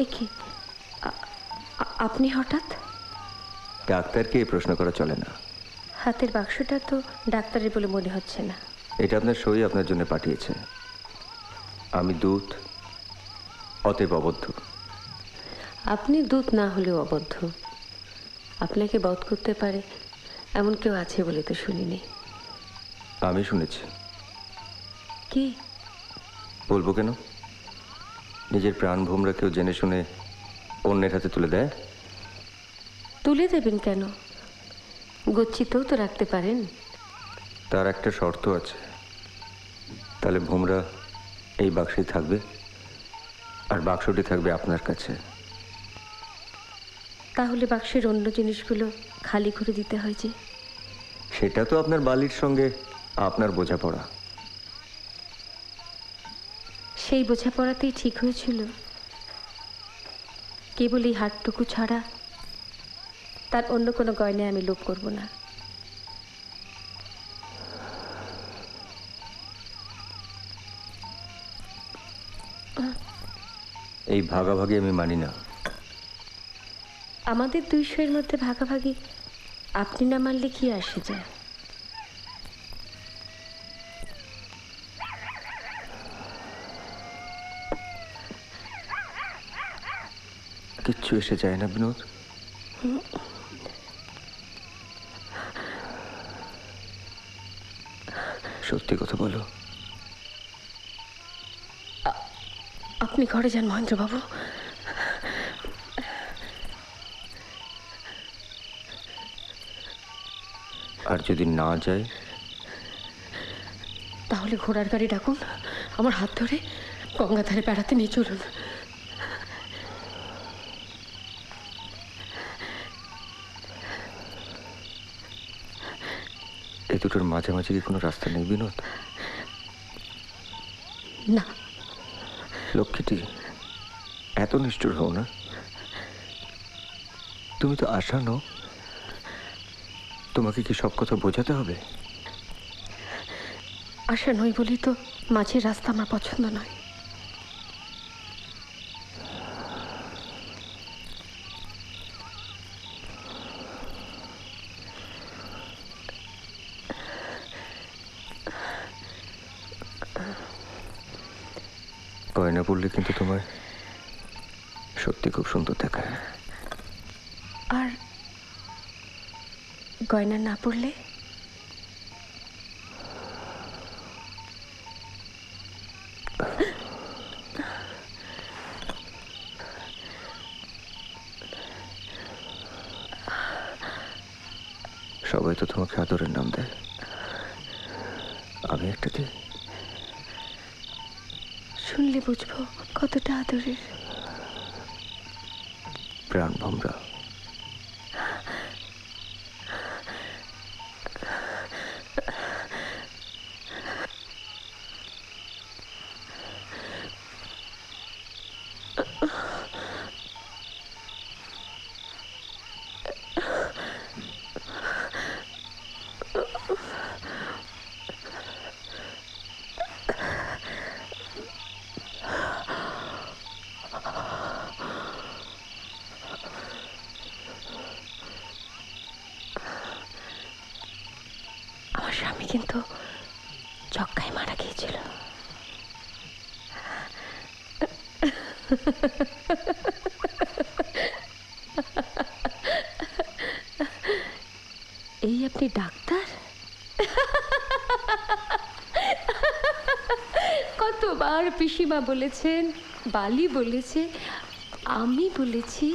এ কি, আপনি হঠাৎ? ডাক্তারকে এই প্রশ্ন করা চলে না। হাতের বাক্সটা তো ডাক্তারের বলে মনে হচ্ছে না। এটা আপনার সই আপনার জন্য পাঠিয়েছে। আমি দূত, অতএব অবদ্ধ। আপনি দূত না হলেও অবদ্ধ। আপনাকে বধ করতে পারে এমন কেউ আছে বলে তো শুনিনি। আমি শুনেছি। কি? বলবো কেন? নিজের প্রাণ ভোমরা কেউ জেনে শুনে অন্যের হাতে তুলে দেয়? তুলে দেবেন কেন? গচ্ছিতেও তো রাখতে পারেন। তার একটা শর্ত আছে। তাহলে ভোমরা এই বাক্সেই থাকবে, আর বাক্সটি থাকবে আপনার কাছে। তাহলে বাক্সের অন্য জিনিসগুলো খালি করে দিতে হয় যে? সেটা তো আপনার বালির সঙ্গে আপনার বোঝাপড়া। সেই বোঝাপড়াতেই ঠিক হয়েছিল। কেবল এই হাটটুকু ছাড়া তার অন্য কোনো গয়নায় আমি লোভ করব না। এই ভাগাভাগি আমি মানি না। আমাদের দুইশোর মধ্যে ভাগাভাগি আপনি না মানলে কি আসে যায়? কিচ্ছু এসে যায় না বিনোদ। সত্যি কথা বলো। আপনি ঘরে যান মহেন্দ্রবাবু। আর যদি না যায়? তাহলে ঘোড়ার গাড়ি ডাকুন, আমার হাত ধরে গঙ্গাধারে বেড়াতে নিয়ে চলুন। এই দুটোর মাঝামাঝি কি কোনো রাস্তা নেই বিনোদ? না। লক্ষ্মীটি, এত নিষ্ঠুর হও না। তুমি তো আশা নও। তোমাকে কি সব কথা বোঝাতে হবে? আশা নই বলেই তো মাঝের রাস্তা আমার পছন্দ নয়। গয়না পড়লে কিন্তু তোমায় সত্যি খুব সুন্দর দেখায়। আর গয়না না পড়লে? সবাই তো তোমাকে আদরের নাম দেয়, আমি একটা দিই। শুনলে বুঝবো কতটা আদরের। প্রাণ ভোমরা। আমার স্বামী কিন্তু চক্কায় মারা গিয়েছিল। এই আপনি ডাক্তার? কতবার পিসিমা বলেছেন, বালি বলেছে, আমি বলেছি